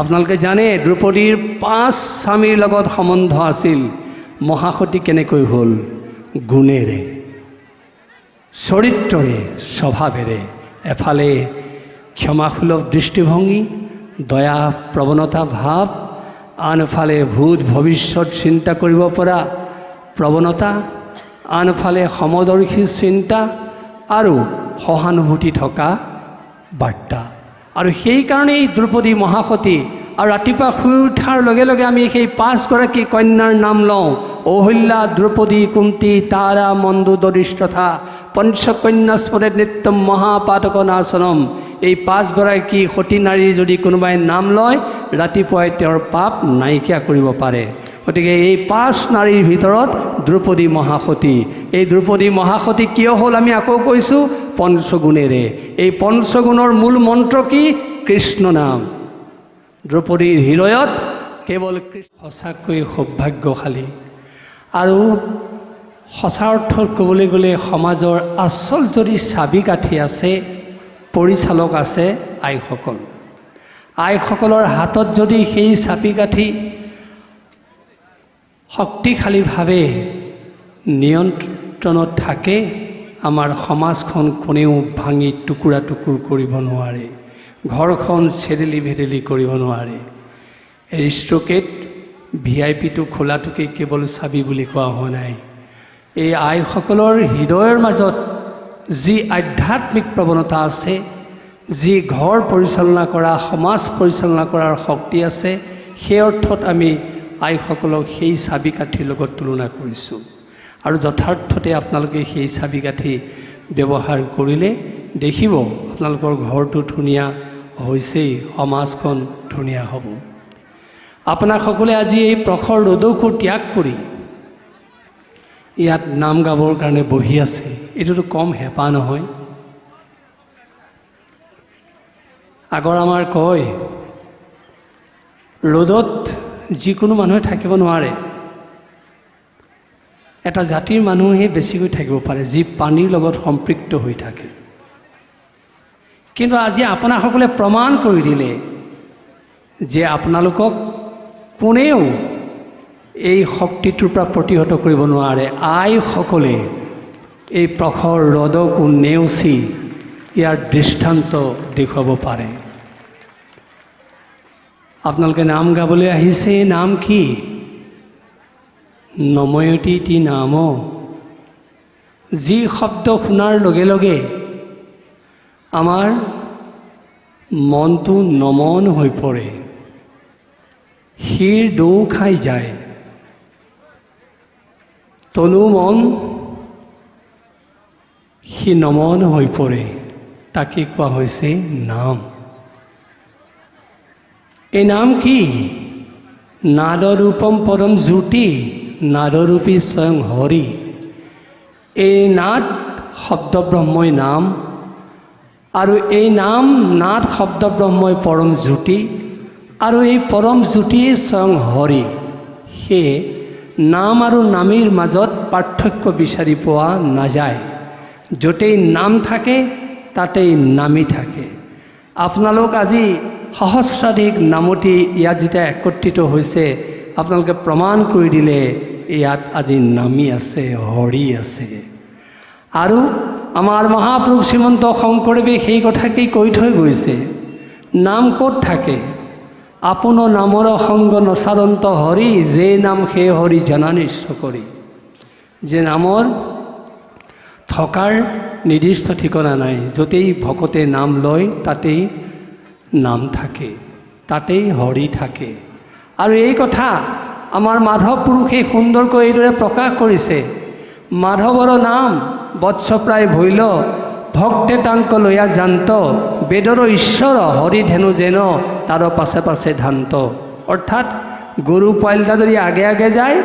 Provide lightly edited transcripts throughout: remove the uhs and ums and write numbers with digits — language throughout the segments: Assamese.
আপোনালোকে জানে দ্ৰৌপদীৰ 5 স্বামীৰ লগত সম্বন্ধ আছিল। মহাসতী কেনেকৈ হ'ল? গুণেৰে, চৰিত্ৰৰে, স্বভাৱেৰে। এফালে ক্ষমাসুলভ দৃষ্টিভংগী, দয়া প্ৰৱণতা ভাৱ, আনফালে ভূত ভৱিষ্যত চিন্তা কৰিব পৰা প্ৰৱণতা, আনফালে সমদৰ্শী চিন্তা আৰু সহানুভূতি থকা বাৰ্তা। আৰু সেইকাৰণেই দ্ৰৌপদী মহাসতী। আৰু ৰাতিপুৱা শুই উঠাৰ লগে লগে আমি সেই 5গৰাকী কন্যাৰ নাম লওঁ। অহল্যা, দ্ৰৌপদী, কুন্তী, তাৰা, মন্দু, দৰিষ্ট্ৰথা, পঞ্চকন্যা স্মৰেত নিত্যম মহাপাতক নাশনম। এই 5গৰাকী সতী নাৰীৰ যদি কোনোবাই নাম লয়, ৰাতিপুৱাই তেওঁৰ পাপ নাইকিয়া কৰিব পাৰে। গতিকে এই 5 নাৰীৰ ভিতৰত দ্ৰৌপদী মহাসতী। এই দ্ৰৌপদী মহাসতী কিয় হ'ল আমি আকৌ কৈছোঁ? পঞ্চগুণেৰে। এই পঞ্চগুণৰ মূল মন্ত্ৰ কি? কৃষ্ণ নাম। দ্ৰৌপদীৰ হৃদয়ত কেৱল কৃষ্ণ। সঁচাকৈ সৌভাগ্যশালী। আৰু সঁচা অৰ্থত ক'বলৈ গ'লে সমাজৰ আচল যদি চাবি কাঠি আছে, পৰিচালক আছে আইসকল। আইসকলৰ হাতত যদি সেই চাবি কাঠি শক্তিশালীভাৱে নিয়ন্ত্ৰণত থাকে, আমাৰ সমাজখন কোনেও ভাঙি টুকুৰা টুকুৰ কৰিব নোৱাৰে। ঘৰখন চেৰেলি ভেদেলি কৰিব নোৱাৰে। এৰিষ্ট্ৰকেট VIP-টো খোলাটোকে কেৱল চাবি বুলি কোৱা হোৱা নাই। এই আইসকলৰ হৃদয়ৰ মাজত যি আধ্যাত্মিক প্ৰৱণতা আছে, যি ঘৰ পৰিচালনা কৰা, সমাজ পৰিচালনা কৰাৰ শক্তি আছে, সেই অৰ্থত আমি আইসকলক সেই চাবি কাঠিৰ লগত তুলনা কৰিছোঁ। আৰু যথাৰ্থতে আপোনালোকে সেই চাবি কাঠি ব্যৱহাৰ কৰিলে দেখিব আপোনালোকৰ ঘৰটো ধুনীয়া হৈছেই, সমাজখন ধুনীয়া হ'ব। আপোনাসকলে আজি এই প্ৰখৰ ৰ'দকো ত্যাগ কৰি ইয়াত নাম গাবৰ কাৰণে বহি আছে, এইটোতো কম হেঁপাহ নহয়। আগৰ আমাৰ কয়, ৰ'দত যিকোনো মানুহে থাকিব নোৱাৰে। এটা জাতিৰ মানুহে বেছিকৈ থাকিব পাৰে, যি পানীৰ লগত সম্পৃক্ত হৈ থাকে। কিন্তু আজি আপোনাসকলে প্ৰমাণ কৰি দিলে যে আপোনালোকক কোনেও এই শক্তিটোৰ পৰা প্ৰতিহত কৰিব নোৱাৰে। আইসকলে এই প্ৰখৰ ৰ'দকো নেওচি ইয়াৰ দৃষ্টান্ত দেখুৱাব পাৰে। আপোনালোকে নাম গাবলৈ আহিছে, নাম কি? নময়তি ইতি নাম। যি শব্দ শুনাৰ লগে লগে আমাৰ মনটো নমন হৈ পৰে, শিৰ দৌ খাই যায়, তনু মন সি নমন হৈ পৰে। তাকে কোৱা হৈছে নাম। এই নাম কি? নাদৰূপম পৰম জ্যোতি, নাদৰূপী স্বয়ং হৰি। এই নাদ শব্দ ব্ৰহ্মই নাম, আৰু এই নাম নাদ শব্দ ব্ৰহ্মই পৰম জ্যোতি, আৰু এই পৰম জ্যোতিয়ে স্বয়ং হৰি। সেয়ে নাম আৰু নামীৰ মাজত পাৰ্থক্য বিচাৰি পোৱা নাযায়। য'তেই নাম থাকে তাতেই নামী থাকে। আপোনালোক আজি সহস্ৰাধিক নামতি ইয়াত যেতিয়া একত্ৰিত হৈছে, আপোনালোকে প্ৰমাণ কৰি দিলে ইয়াত আজি নামী আছে, হৰি আছে। আৰু আমাৰ মহাপুৰুষ শ্ৰীমন্ত শংকৰদেৱে সেই কথাকেই কৈ থৈ গৈছে, নাম ক'ত থাকে? আপোন নামৰ সংগ নচাৰন্ত হৰি, যে নাম সেই হৰি জনানিষ্ঠ কৰি। যে নামৰ থকাৰ নিৰ্দিষ্ট ঠিকনা নাই। য'তেই ভকতে নাম লয় তাতেই নাম থাকে, তাতেই হৰি থাকে। আৰু এই কথা আমাৰ মাধৱ পুৰুষে সুন্দৰকৈ এইদৰে প্ৰকাশ কৰিছে। মাধৱৰ নাম বৎস প্ৰায় ভৈল, ভক্তে তাংক লয়া জান্ত, বেদৰ ঈশ্বৰ হৰি ধেনু যেন তাৰ পাছে পাছে ধান্ত। অৰ্থাৎ গৰু পোৱালিটা যদি আগে আগে যায়,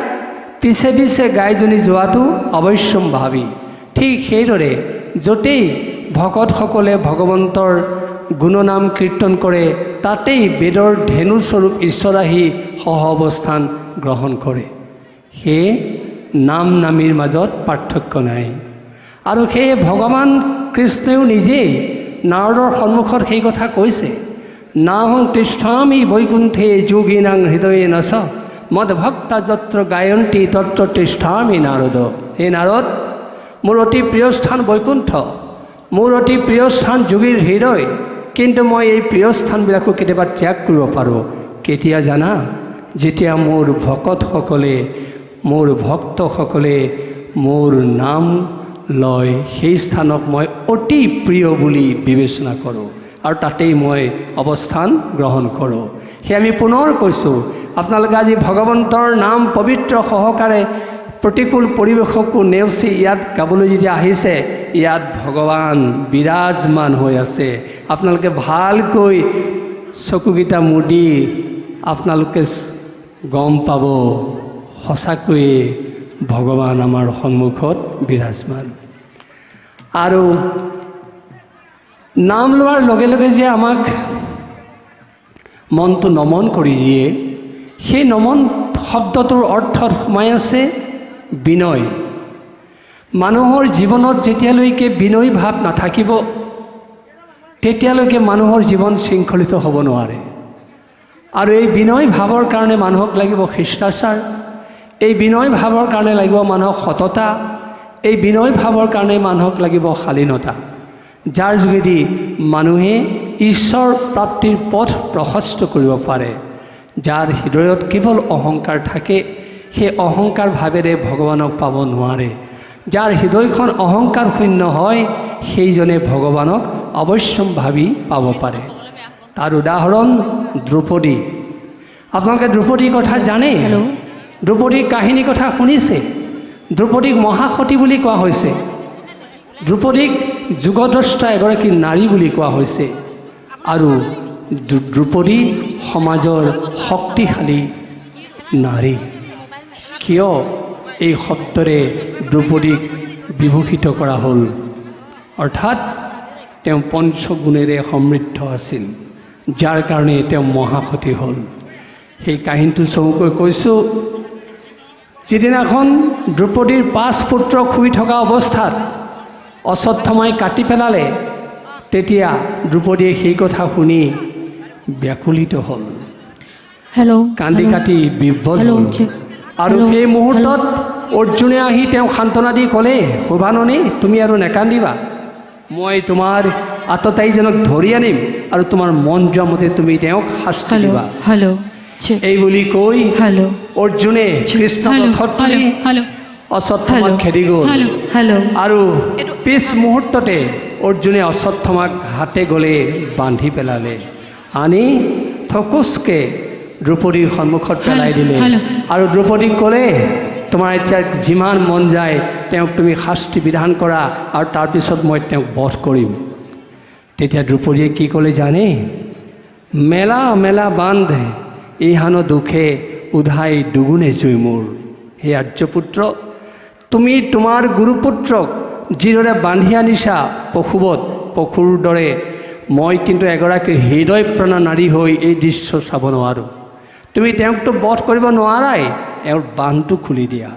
পিছে পিছে গাইজনী যোৱাটো অৱশ্যম্ভাৱী। ঠিক সেইদৰে য'তেই ভকতসকলে ভগৱন্তৰ গুণনাম কীৰ্তন কৰে, তাতেই বেদৰ ধেনুস্বৰূপ ঈশ্বৰ আহি সহ অৱস্থান গ্ৰহণ কৰে। সেয়ে নাম নামীৰ মাজত পাৰ্থক্য নাই। আৰু সেয়ে ভগৱান কৃষ্ণও নিজেই নাৰদৰ সন্মুখত সেই কথা কৈছে নাহং তিষ্ঠামি বৈকুণ্ঠে যোগিনাং হৃদয়ে নস মদভক্তা যত্র গায়ন্তী তত্র তিষ্ঠামি নারদ। হে নারদ, মোৰ অতি প্ৰিয় স্থান বৈকুণ্ঠ, মোৰ অতি প্ৰিয় স্থান যোগীৰ হৃদয়, কিন্তু মই এই প্ৰিয় স্থানবিলাকো কেতিয়াবা ত্যাগ কৰিব পাৰোঁ। কেতিয়া জানা? যেতিয়া মোৰ ভকতসকলে, মোৰ ভক্তসকলে মোৰ নাম লয়, সেই স্থানক মই অতি প্ৰিয় বুলি বিবেচনা কৰোঁ আৰু তাতেই মই অৱস্থান গ্ৰহণ কৰোঁ। সেয়ে আমি পুনৰ কৈছোঁ, আপোনালোকে আজি ভগৱন্তৰ নাম পবিত্ৰ সহকাৰে প্ৰতিকূল পৰিৱেশকো নেওচি ইয়াত গাবলৈ যেতিয়া আহিছে, ইয়াত ভগৱান বিৰাজমান হৈ আছে। আপোনালোকে ভালকৈ চকুকেইটা মুদি আপোনালোকে গম পাব, সঁচাকৈয়ে ভগৱান আমাৰ সন্মুখত বিৰাজমান। আৰু নাম লোৱাৰ লগে লগে যে আমাক মনটো নমন কৰি দিয়ে, সেই নমন শব্দটোৰ অৰ্থত সোমাই আছে বিনয়। মানুহৰ জীৱনত যেতিয়ালৈকে বিনয় ভাৱ নাথাকিব, তেতিয়ালৈকে মানুহৰ জীৱন শৃংখলিত হ'ব নোৱাৰে। আৰু এই বিনয় ভাৱৰ কাৰণে মানুহক লাগিব শিষ্টাচাৰ, এই বিনয় ভাৱৰ কাৰণে লাগিব মানুহক সততা, এই বিনয় ভাৱৰ কাৰণে মানুহক লাগিব শালীনতা, যাৰ যোগেদি মানুহে ঈশ্বৰ প্ৰাপ্তিৰ পথ প্ৰশস্ত কৰিব পাৰে। যাৰ হৃদয়ত কেৱল অহংকাৰ থাকে, সেই অহংকাৰ ভাৱেৰে ভগৱানক পাব নোৱাৰে। যাৰ হৃদয়খন অহংকাৰ শূন্য হয়, সেইজনে ভগৱানক অৱশ্যম্ভাৱী পাব পাৰে। তাৰ উদাহৰণ দ্ৰৌপদী। আপোনালোকে দ্ৰৌপদীৰ কথা জানে? দ্ৰৌপদীৰ কাহিনীৰ কথা শুনিছে? দ্ৰৌপদীক মহাসতী বুলি কোৱা হৈছে, দ্ৰৌপদীক যুগদ্ৰষ্টা এগৰাকী নাৰী বুলি কোৱা হৈছে। আৰু দ্ৰৌপদী সমাজৰ শক্তিশালী নাৰী। কিয় এই শব্দৰে দ্ৰৌপদীক বিভূষিত কৰা হ'ল? অৰ্থাৎ তেওঁ পঞ্চগুণেৰে সমৃদ্ধ আছিল, যাৰ কাৰণে তেওঁ মহাসতী হ'ল। সেই কাহিনীটো চমুকৈ কৈছোঁ। যিদিনাখন দ্ৰৌপদীৰ 5 পুত্ৰক শুই থকা অৱস্থাত অশ্বত্থামাই কাটি পেলালে, তেতিয়া দ্ৰৌপদীয়ে সেই কথা শুনি ব্যাকুলিত হ'ল, কান্দি কাটি বিভ্বল হ'ল। আৰু সেই মুহূৰ্তত অৰ্জুনে আহি তেওঁক সান্তনা দি ক'লে, শোভাননী, তুমি আৰু নেকান্দিবা, মই তোমাৰ আততায়ীজনক ধৰি আনিম আৰু তোমাৰ মন যোৱা মতে তুমি তেওঁক শাস্তি দিবা। এই বুলি কৈ অৰ্জুনে কৃষ্ণক ৰথত তুলি অশ্বত্থামাক খেদি গ'ল। আৰু পিছ মুহূৰ্ততে অৰ্জুনে অশ্বত্থামাক হাতে গলে বান্ধি পেলালে, আনি থকুচকে দ্ৰৌপদীৰ সন্মুখত পেলাই দিলে। আৰু দ্ৰৌপদীক ক'লে, তোমাৰ এতিয়া যিমান মন যায় তেওঁক তুমি শাস্তি বিধান কৰা, আৰু তাৰপিছত মই তেওঁক বধ কৰিম। তেতিয়া দ্ৰৌপদীয়ে কি ক'লে জানে? মেলা মেলা বান্ধ ইহানো দুখে উধাই দুগুণে জুই মোৰ। হে আৰ্যপুত্ৰ, তুমি তোমাৰ গুৰুপুত্ৰক যিদৰে বান্ধি আনিছা পশুবত, পশুৰ দৰে, মই কিন্তু এগৰাকী হৃদয় প্ৰাণা নাৰী হৈ এই দৃশ্য চাব নোৱাৰোঁ। তুমি তেওঁকতো বধ কৰিব নোৱাৰাই, এওঁৰ বান্ধটো খুলি দিয়া।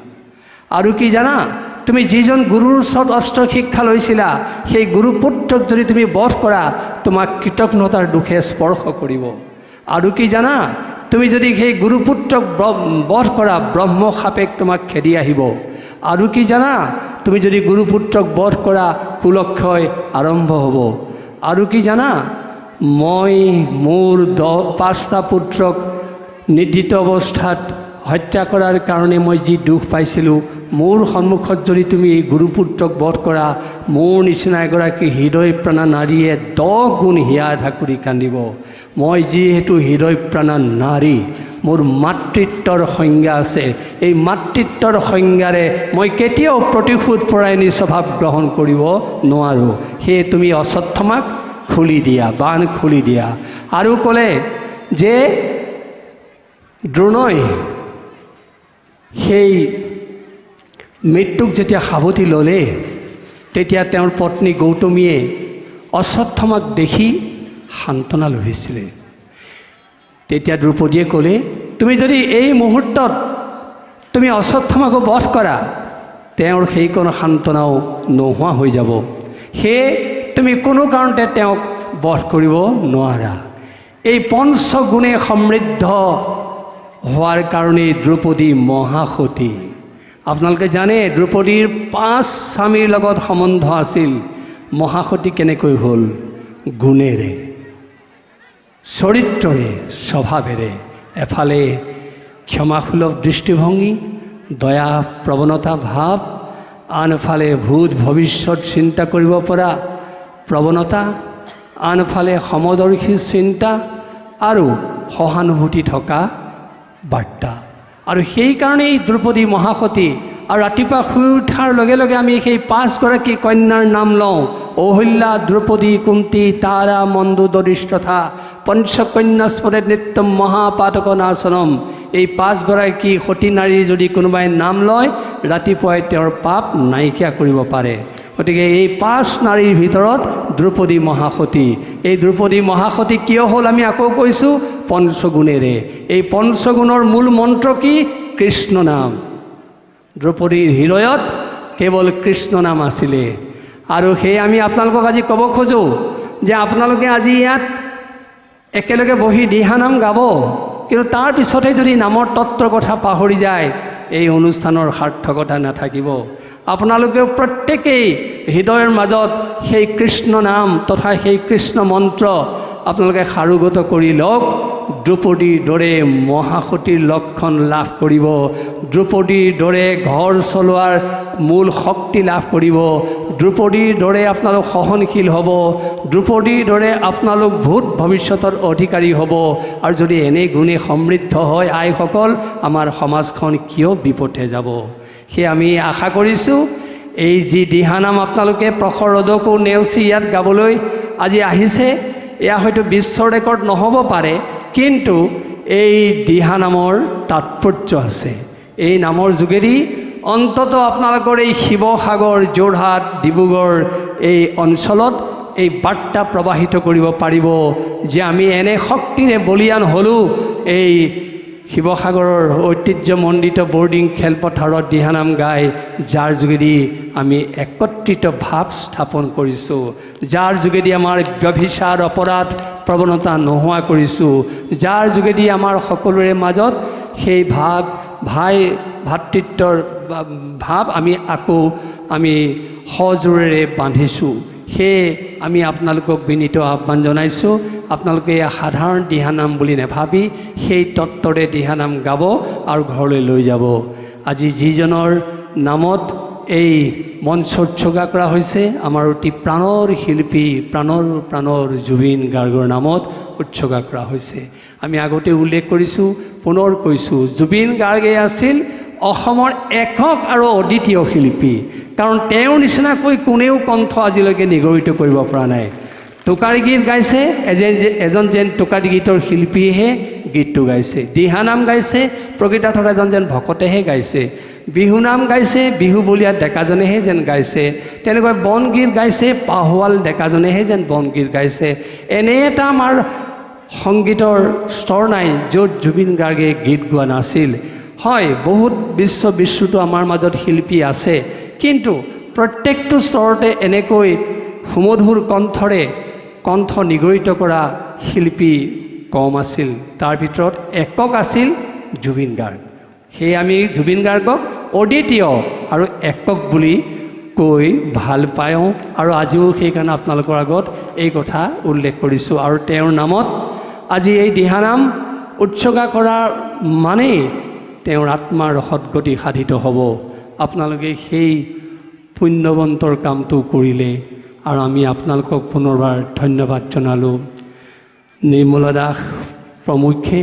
আৰু কি জানা? তুমি যিজন গুৰুৰ ওচৰত অস্ত্ৰ শিক্ষা লৈছিলা, সেই গুৰুপুত্ৰক যদি তুমি বধ কৰা, তোমাক কৃতজ্ঞতাৰ দুখে স্পৰ্শ কৰিব। আৰু কি জানা? তুমি যদি সেই গুৰুপুত্ৰক বধ কৰা, ব্ৰহ্মসাপেক তোমাক খেদি আহিব। আৰু কি জানা? তুমি যদি গুৰুপুত্ৰক বধ কৰা, কুলক্ষয় আৰম্ভ হ'ব। আৰু কি জানা? মই মোৰ 5টা পুত্ৰক নিৰ্দিষ্ট অৱস্থাত হত্যা কৰাৰ কাৰণে মই যি দুখ পাইছিলোঁ, মোৰ সন্মুখত যদি তুমি এই গুৰুপুত্ৰক বধ কৰা, মোৰ নিচিনা এগৰাকী হৃদয় প্ৰাণা নাৰীয়ে 10 গুণ হিয়া ধাকুৰি কান্দিব। মই যিহেতু হৃদয় প্ৰাণা নাৰী, মোৰ মাতৃত্বৰ সংজ্ঞা আছে, এই মাতৃত্বৰ সংজ্ঞাৰে মই কেতিয়াও প্ৰতিশোধ পৰায়ণী স্বভাৱ গ্ৰহণ কৰিব নোৱাৰোঁ। সেয়ে তুমি অশ্বত্থামাক খুলি দিয়া, বান খুলি দিয়া। আৰু ক'লে যে দ্ৰোণই সেই মৃত্যুক যেতিয়া সাৱটি ল'লে, তেতিয়া তেওঁৰ পত্নী গৌতমীয়ে অশ্বত্থামাক দেখি সান্তনা লভিছিলে। তেতিয়া দ্ৰৌপদীয়ে ক'লে, তুমি যদি এই মুহূৰ্তত তুমি অশ্বত্থামাকো বধ কৰা, তেওঁৰ সেইকণ সান্তনাও নোহোৱা হৈ যাব। সেয়ে তুমি কোনো কাৰণতে তেওঁক বধ কৰিব নোৱাৰা। এই পঞ্চগুণে সমৃদ্ধ হোৱাৰ কাৰণেই দ্ৰৌপদী মহাসতী। আপোনালোকে জানে দ্ৰৌপদীৰ 5 স্বামীৰ লগত সম্বন্ধ আছিল। মহাসতী কেনেকৈ হ'ল? গুণেৰে, চৰিত্ৰৰে, স্বভাৱেৰে। এফালে ক্ষমাসুলভ দৃষ্টিভংগী, দয়া প্ৰৱণতা ভাৱ, আনফালে ভূত ভৱিষ্যত চিন্তা কৰিব পৰা প্ৰৱণতা, আনফালে সমদৰ্শী চিন্তা আৰু সহানুভূতি থকা বাৰ্তা। আৰু সেইকাৰণেই দ্ৰৌপদী মহাসতী। আৰু ৰাতিপুৱা শুই উঠাৰ লগে লগে আমি সেই 5গৰাকী কন্যাৰ নাম লওঁ। অহল্যা, দ্ৰৌপদী, কুন্তী, তাৰা, মন্দোদৰী তথা পঞ্চকন্যা স্মৰেত নিত্যম মহাপাতক নাশনম। এই 5গৰাকী সতী নাৰীৰ যদি কোনোবাই নাম লয়, ৰাতিপুৱাই তেওঁৰ পাপ নাইকিয়া কৰিব পাৰে। গতিকে এই 5 নাৰীৰ ভিতৰত দ্ৰৌপদী মহাসতী। এই দ্ৰৌপদী মহাসতী কিয় হ'ল আমি আকৌ কৈছোঁ? পঞ্চগুণেৰে। এই পঞ্চগুণৰ মূল মন্ত্ৰ কি? কৃষ্ণ নাম। দ্ৰৌপদীৰ হৃদয়ত কেৱল কৃষ্ণ নাম আছিলে। আৰু সেই আমি আপোনালোকক আজি ক'ব খোজোঁ যে আপোনালোকে আজি ইয়াত একেলগে বহি দিহানাম গাব, কিন্তু তাৰ পিছতে যদি নামৰ তত্ত্বৰ কথা পাহৰি যায়, এই অনুষ্ঠানৰ সাৰ্থকতা নাথাকিব। আপোনালোকেও প্ৰত্যেকেই হৃদয়ৰ মাজত সেই কৃষ্ণ নাম তথা সেই কৃষ্ণ মন্ত্ৰ আপোনালোকে সাৰোগত কৰি লওক। দ্ৰৌপদীৰ দৰে মহাসতীৰ লক্ষণ লাভ কৰিব। দ্ৰৌপদীৰ দৰে ঘৰ চলোৱাৰ মূল শক্তি লাভ কৰিব। দ্ৰৌপদীৰ দৰে আপোনালোক সহনশীল হ'ব। দ্ৰৌপদীৰ দৰে আপোনালোক ভূত ভৱিষ্যতৰ অধিকাৰী হ'ব। আৰু যদি এনে গুণে সমৃদ্ধ হয় আইসকল, আমাৰ সমাজখন কিয় বিপথে যাব? সেয়ে আমি আশা কৰিছোঁ এই যি দিহানাম আপোনালোকে প্ৰখৰ ৰ'দকো নেওচি ইয়াত গাবলৈ আজি আহিছে, এয়া হয়তো বিশ্ব ৰেকৰ্ড নহ'ব পাৰে, কিন্তু এই দিহানামৰ তাৎপৰ্য আছে। এই নামৰ যোগেদি অন্ততঃ আপোনালোকৰ এই শিৱসাগৰ, যোৰহাট, ডিব্ৰুগড় এই অঞ্চলত এই বাৰ্তা প্ৰবাহিত কৰিব পাৰিব যে আমি এনে শক্তিৰে বলিয়ান হ'লোঁ। এই শিৱসাগৰৰ ঐতিহ্যমণ্ডিত বৰ্ডিং খেলপথাৰত দিহানাম গাই, যাৰ যোগেদি আমি একত্ৰিত ভাৱ স্থাপন কৰিছোঁ, যাৰ যোগেদি আমাৰ ব্যভিচাৰ অপৰাধ প্ৰৱণতা নোহোৱা কৰিছোঁ, যাৰ যোগেদি আমাৰ সকলোৰে মাজত সেই ভাই ভাতৃত্বৰ ভাৱ আমি সজোৰেৰে বান্ধিছোঁ। সেয়ে আমি আপোনালোকক বিনীত আহ্বান জনাইছোঁ, আপোনালোকে সাধাৰণ দিহানাম বুলি নাভাবি সেই তত্ত্বৰে দিহানাম গাব আৰু ঘৰলৈ লৈ যাব। আজি যিজনৰ নামত এই মঞ্চ উৎসৰ্গা কৰা হৈছে, আমাৰ অতি প্ৰাণৰ শিল্পী, প্ৰাণৰ জুবিন গাৰ্গৰ নামত উৎসৰ্গা কৰা হৈছে। আমি আগতে উল্লেখ কৰিছোঁ, পুনৰ কৈছোঁ, জুবিন গাৰ্গে আছিল অসমৰ একক আৰু অদ্বিতীয় শিল্পী। কাৰণ তেওঁৰ নিচিনাকৈ কোনেও কণ্ঠ আজিলৈকে নিগৰিত কৰিব পৰা নাই। টোকাৰী গীত গাইছে এজন যেন টোকাৰী গীতৰ শিল্পীয়েহে গীতটো গাইছে। দিহানাম গাইছে প্ৰকৃতাৰ্থত এজন যেন ভকতেহে গাইছে। বিহুনাম গাইছে বিহুবলীয়া ডেকাজনেহে যেন গাইছে। তেনেকৈ বনগীত গাইছে পাহোৱাল ডেকাজনেহে যেন বনগীত গাইছে। এনে এটা আমাৰ সংগীতৰ স্তৰ নাই য'ত জুবিন গাৰ্গে গীত গোৱা নাছিল। হয়, বহুত বিশ্বতো আমাৰ মাজত শিল্পী আছে, কিন্তু প্ৰত্যেকটো স্তৰতে এনেকৈ সুমধুৰ কণ্ঠৰে কণ্ঠ নিগৰিত কৰা শিল্পী কম আছিল। তাৰ ভিতৰত একক আছিল জুবিন গাৰ্গ। সেয়ে আমি জুবিন গাৰ্গক অদ্বিতীয় আৰু একক বুলি কৈ ভাল পাওঁ, আৰু আজিও সেইকাৰণে আপোনালোকৰ আগত এই কথা উল্লেখ কৰিছোঁ। আৰু তেওঁৰ নামত আজি এই দিহানাম উৎসৰ্গা কৰাৰ মানেই তেওঁৰ আত্মাৰ সদ্গতি সাধিত হ'ব। আপোনালোকে সেই পুণ্যৱন্তৰ কামটো কৰিলে, আৰু আমি আপোনালোকক পুনৰবাৰ ধন্যবাদ জনালোঁ। নিৰ্মলা দাস প্ৰমুখ্যে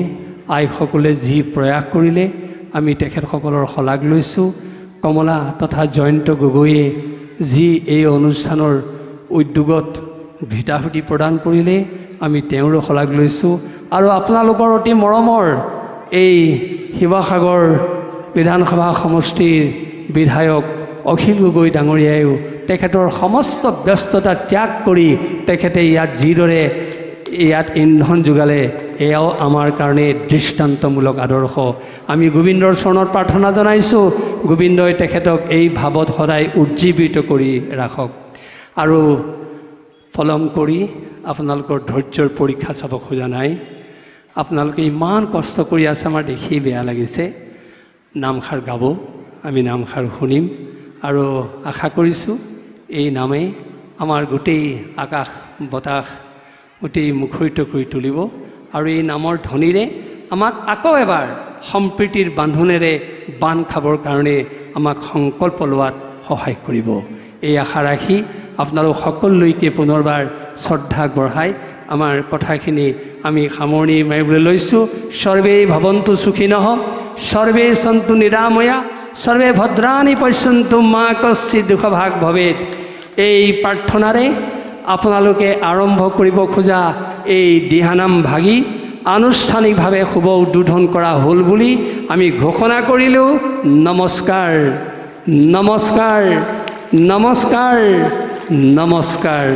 আইসকলে যি প্ৰয়াস কৰিলে আমি তেখেতসকলৰ শলাগ লৈছোঁ। কমলা তথা জয়ন্ত গগৈয়ে যি এই অনুষ্ঠানৰ উদ্যোগত ঘৃতাহুতি প্ৰদান কৰিলে আমি তেওঁৰো শলাগ লৈছোঁ। আৰু আপোনালোকৰ অতি মৰমৰ এই শিৱসাগৰ বিধানসভা সমষ্টিৰ বিধায়ক অখিল গগৈ ডাঙৰীয়ায়ো তেখেতৰ সমস্ত ব্যস্ততা ত্যাগ কৰি তেখেতে ইয়াত যিদৰে ইন্ধন যোগালে, এয়াও আমাৰ কাৰণে দৃষ্টান্তমূলক আদৰ্শ। আমি গোবিন্দৰ চৰণত প্ৰাৰ্থনা জনাইছোঁ, গোবিন্দই তেখেতক এই ভাৱত সদায় উজ্জীৱিত কৰি ৰাখক। আৰু পলম কৰি আপোনালোকৰ ধৈৰ্যৰ পৰীক্ষা চাব খোজা নাই। আপোনালোকে ইমান কষ্ট কৰি আছে, আমাৰ দেখি বেয়া লাগিছে। নামষাৰ গাব, আমি নামষাৰ শুনিম আৰু আশা কৰিছোঁ এই নামে আমাৰ গোটেই আকাশ বতাহ গোটেই মুখৰিত কৰি তুলিব আৰু এই নামৰ ধ্বনিৰে আমাক আকৌ এবাৰ সম্প্ৰীতিৰ বান্ধোনেৰে বান্ধ খাবৰ কাৰণে আমাক সংকল্প লোৱাত সহায় কৰিব। এই আশা ৰাখি আপোনালোক সকলোলৈকে পুনৰবাৰ শ্ৰদ্ধা বঢ়াই আমাৰ কথাখিনি আমি সামৰণি মাৰিবলৈ লৈছোঁ। সৰ্বে ভৱন্তু সুখিনঃ, সৰ্বে সন্তু নিৰাময়া, সৰ্বে ভদ্ৰাণি পশ্যন্তু মা কশ্চিৎ দুঃখভাগ ভৱেৎ। এই প্ৰাৰ্থনাৰে আপোনালোকে আৰম্ভ কৰিব খোজা এই দিহানাম ভাগি আনুষ্ঠানিকভাৱে শুভ উদ্বোধন কৰা হ'ল বুলি আমি ঘোষণা কৰিলোঁ। নমস্কাৰ, নমস্কাৰ, নমস্কাৰ, নমস্কাৰ।